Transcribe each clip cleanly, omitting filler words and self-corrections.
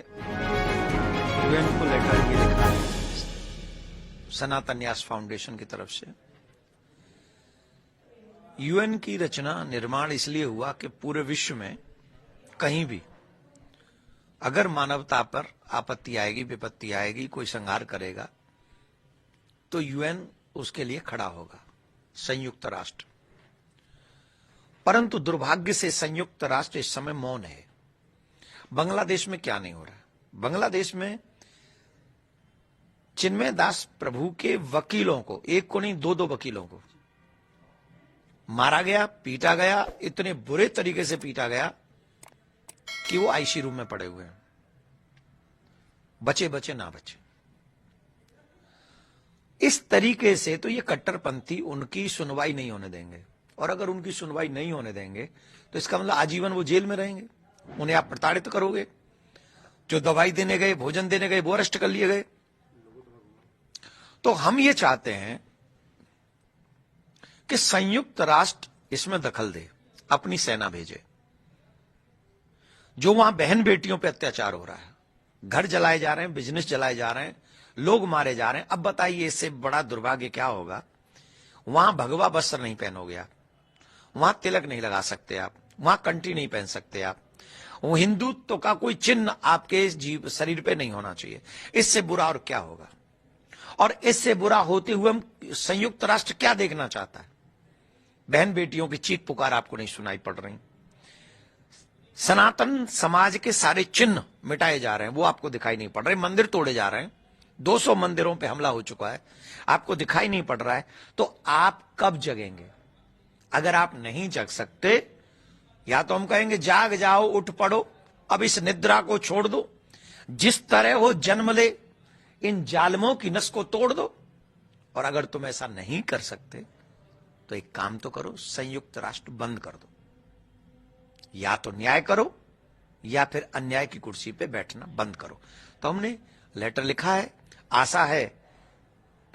UN को letter ये लिखा है सनातन न्यास फाउंडेशन की तरफ से। यूएन की रचना निर्माण इसलिए हुआ कि पूरे विश्व में कहीं भी अगर मानवता पर आपत्ति आएगी, विपत्ति आएगी, कोई संहार करेगा तो यूएन उसके लिए खड़ा होगा, संयुक्त राष्ट्र। परंतु दुर्भाग्य से संयुक्त राष्ट्र इस समय मौन है। बांग्लादेश में क्या नहीं हो रहा है? बांग्लादेश में चिन्मय दास प्रभु के वकीलों को, एक को नहीं दो वकीलों को मारा गया, पीटा गया, इतने बुरे तरीके से पीटा गया कि वो आईसी रूम में पड़े हुए हैं, बचे बचे ना बचे। इस तरीके से तो ये कट्टरपंथी उनकी सुनवाई नहीं होने देंगे, और अगर उनकी सुनवाई नहीं होने देंगे तो इसका मतलब आजीवन वो जेल में रहेंगे। उन्हें आप प्रताड़ित करोगे, जो दवाई देने गए, भोजन देने गए, वो अरेस्ट कर लिए गए। तो हम ये चाहते हैं कि संयुक्त राष्ट्र इसमें दखल दे, अपनी सेना भेजे। जो वहां बहन बेटियों पे अत्याचार हो रहा है, घर जलाए जा रहे हैं, बिजनेस जलाए जा रहे हैं, लोग मारे जा रहे हैं। अब बताइए इससे बड़ा दुर्भाग्य क्या होगा? वहां भगवा वस्त्र नहीं पहनोगे आप, वहां तिलक नहीं लगा सकते आप, वहां कंठी नहीं पहन सकते आप, वो हिंदुत्व का कोई चिन्ह आपके जीव शरीर पे नहीं होना चाहिए। इससे बुरा और क्या होगा? और इससे बुरा होते हुए हम संयुक्त राष्ट्र क्या देखना चाहता है? बहन बेटियों की चीख पुकार आपको नहीं सुनाई पड़ रही। सनातन समाज के सारे चिन्ह मिटाए जा रहे हैं, वो आपको दिखाई नहीं पड़ रहे। मंदिर तोड़े जा रहे हैं, 200 मंदिरों पे हमला हो चुका है, आपको दिखाई नहीं पड़ रहा है। तो आप कब जगेंगे? अगर आप नहीं जग सकते, या तो हम कहेंगे जाग जाओ, उठ पड़ो, अब इस निद्रा को छोड़ दो, जिस तरह हो जन्म ले, इन जालमों की नस को तोड़ दो। और अगर तुम ऐसा नहीं कर सकते तो एक काम तो करो, संयुक्त राष्ट्र बंद कर दो। या तो न्याय करो या फिर अन्याय की कुर्सी पे बैठना बंद करो। तो हमने लेटर लिखा है। आशा है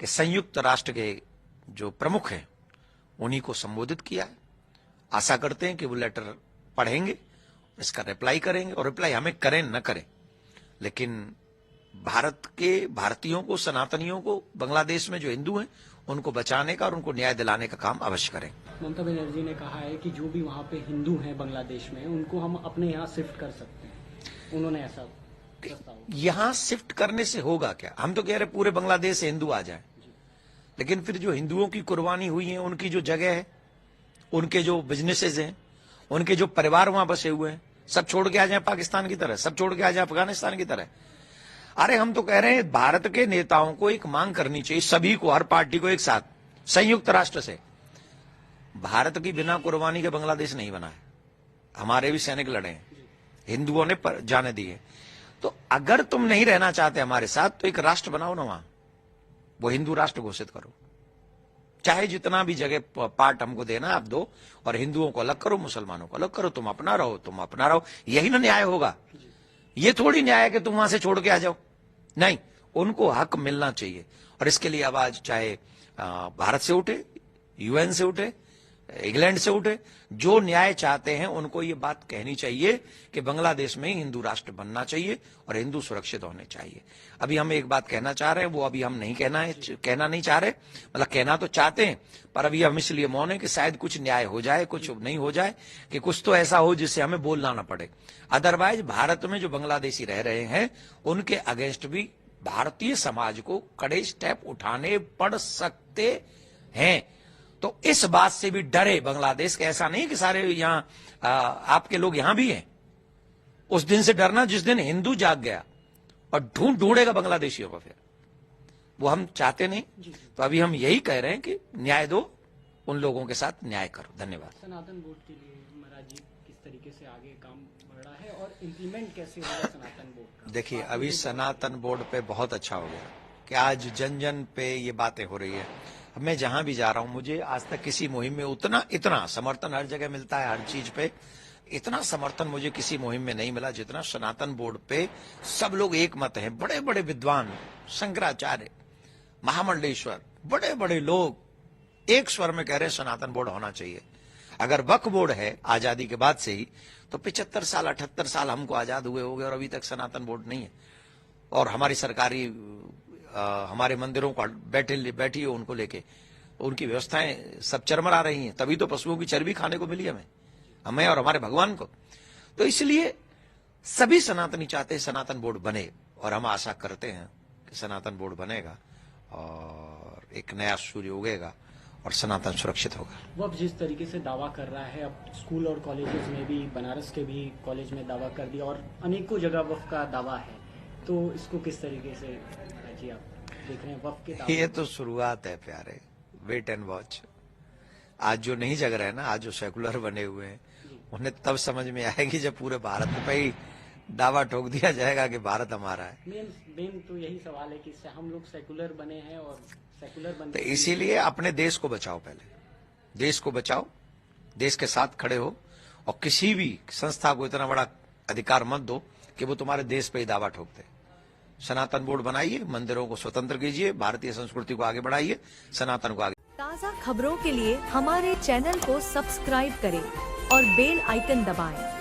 कि संयुक्त राष्ट्र के जो प्रमुख हैं उन्हीं को संबोधित किया है। आशा करते हैं कि वो लेटर पढ़ेंगे, इसका रिप्लाई करेंगे, और रिप्लाई हमें करें न करें, लेकिन भारत के भारतीयों को, सनातनियों को, बांग्लादेश में जो हिंदू हैं उनको बचाने का और उनको न्याय दिलाने का काम अवश्य करें। ममता बनर्जी ने कहा है कि जो भी वहाँ पे हिंदू हैं बांग्लादेश में, उनको हम अपने यहाँ शिफ्ट कर सकते हैं। उन्होंने ऐसा प्रस्ताव। यहां शिफ्ट करने से होगा क्या? हम तो कह रहे पूरे बांग्लादेश से हिंदू आ जाए, लेकिन फिर जो हिंदुओं की कुर्बानी हुई है, उनकी जो जगह है, उनके जो बिजनेसेस हैं, उनके जो परिवार वहां बसे हुए हैं, सब छोड़ के आ जाए पाकिस्तान की तरह, सब छोड़ के आ जाए अफगानिस्तान की तरह। अरे हम तो कह रहे हैं भारत के नेताओं को एक मांग करनी चाहिए, सभी को, हर पार्टी को एक साथ, संयुक्त राष्ट्र से। भारत की बिना कुर्बानी के बांग्लादेश नहीं बना है। हमारे भी सैनिक लड़े हैं, हिंदुओं ने जाने दी है। तो अगर तुम नहीं रहना चाहते हमारे साथ तो एक राष्ट्र बनाओ ना, वहां वो हिंदू राष्ट्र घोषित करो। चाहे जितना भी जगह पार्ट हमको देना आप दो, और हिंदुओं को अलग करो, मुसलमानों को अलग करो। तुम अपना रहो, तुम अपना रहो, यही ना न्याय होगा। ये थोड़ी न्याय है कि तुम वहां से छोड़ के आ जाओ। नहीं, उनको हक मिलना चाहिए। और इसके लिए आवाज चाहे भारत से उठे, यूएन से उठे, इंग्लैंड से उठे, जो न्याय चाहते हैं उनको ये बात कहनी चाहिए कि बांग्लादेश में ही हिंदू राष्ट्र बनना चाहिए और हिंदू सुरक्षित होने चाहिए। अभी हम एक बात कहना चाह रहे हैं, वो अभी हम नहीं कहना नहीं चाह रहे, मतलब कहना तो चाहते हैं, पर अभी हम इसलिए मौन है कि शायद कुछ न्याय हो जाए, कुछ नहीं हो जाए, कि कुछ तो ऐसा हो जिससे हमें बोलना ना पड़े। अदरवाइज भारत में जो बांग्लादेशी रह रहे हैं उनके अगेंस्ट भी भारतीय समाज को कड़े स्टेप उठाने पड़ सकते हैं। तो इस बात से भी डरे बांग्लादेश के। ऐसा नहीं कि सारे यहाँ आपके लोग यहां भी हैं। उस दिन से डरना जिस दिन हिंदू जाग गया और ढूंढेगा बांग्लादेशियों को, फिर वो हम चाहते नहीं। तो अभी हम यही कह रहे हैं कि न्याय दो, उन लोगों के साथ न्याय करो। धन्यवाद। सनातन बोर्ड के लिए महाराज जी किस तरीके से आगे काम बढ़ रहा है और इम्प्लीमेंट कैसे होगा सनातन बोर्ड का? देखिए, अभी सनातन बोर्ड पे बहुत अच्छा हो गया कि आज जन जन पे ये बातें हो रही है। मैं जहां भी जा रहा हूं, मुझे आज तक किसी मुहिम में इतना समर्थन हर जगह मिलता है, हर चीज पे इतना समर्थन मुझे किसी मुहिम में नहीं मिला जितना सनातन बोर्ड पे। सब लोग एक मत हैं, बड़े बड़े विद्वान, शंकराचार्य, महामंडलेश्वर, बड़े बड़े लोग एक स्वर में कह रहे हैं सनातन बोर्ड होना चाहिए। अगर वक्फ बोर्ड है आजादी के बाद से ही, तो 75 साल 78 साल हमको आजाद हुए हो गए और अभी तक सनातन बोर्ड नहीं है। और हमारी सरकारी हमारे मंदिरों को बैठी हो उनको लेके, उनकी व्यवस्थाएं सब चरमरा रही हैं। तभी तो पशुओं की चर्बी खाने को मिली हमें और हमारे भगवान को। तो इसलिए सभी सनातनी चाहते हैं सनातन बोर्ड बने, और हम आशा करते हैं कि सनातन बोर्ड बनेगा और एक नया सूर्य उगेगा और सनातन सुरक्षित होगा। वक्फ जिस तरीके से दावा कर रहा है, अब स्कूल और कॉलेजेस में भी, बनारस के भी कॉलेज में दावा कर दिया और अनेकों जगह वक्फ का दावा है, तो इसको किस तरीके से जी आप देख रहे हैं वक्फ के दावे? ये तो शुरुआत है प्यारे, वेट एंड वॉच। आज जो नहीं जग रहे हैं ना, आज जो सेकुलर बने हुए हैं, उन्हें तब समझ में आएगी जब पूरे भारत पे ही दावा ठोक दिया जाएगा कि भारत हमारा है। मेन तो यही सवाल है कि हम लोग सेकुलर बने हैं और सेकुलर बने, तो इसीलिए अपने देश को बचाओ, पहले देश को बचाओ, देश के साथ खड़े हो, और किसी भी संस्था को इतना बड़ा अधिकार मत दो कि वो तुम्हारे देश पे ही दावा ठोक दे। सनातन बोर्ड बनाइए, मंदिरों को स्वतंत्र कीजिए, भारतीय संस्कृति को आगे बढ़ाइए, सनातन को आगे। ताज़ा खबरों के लिए हमारे चैनल को सब्सक्राइब करें और बेल आइकन दबाएं।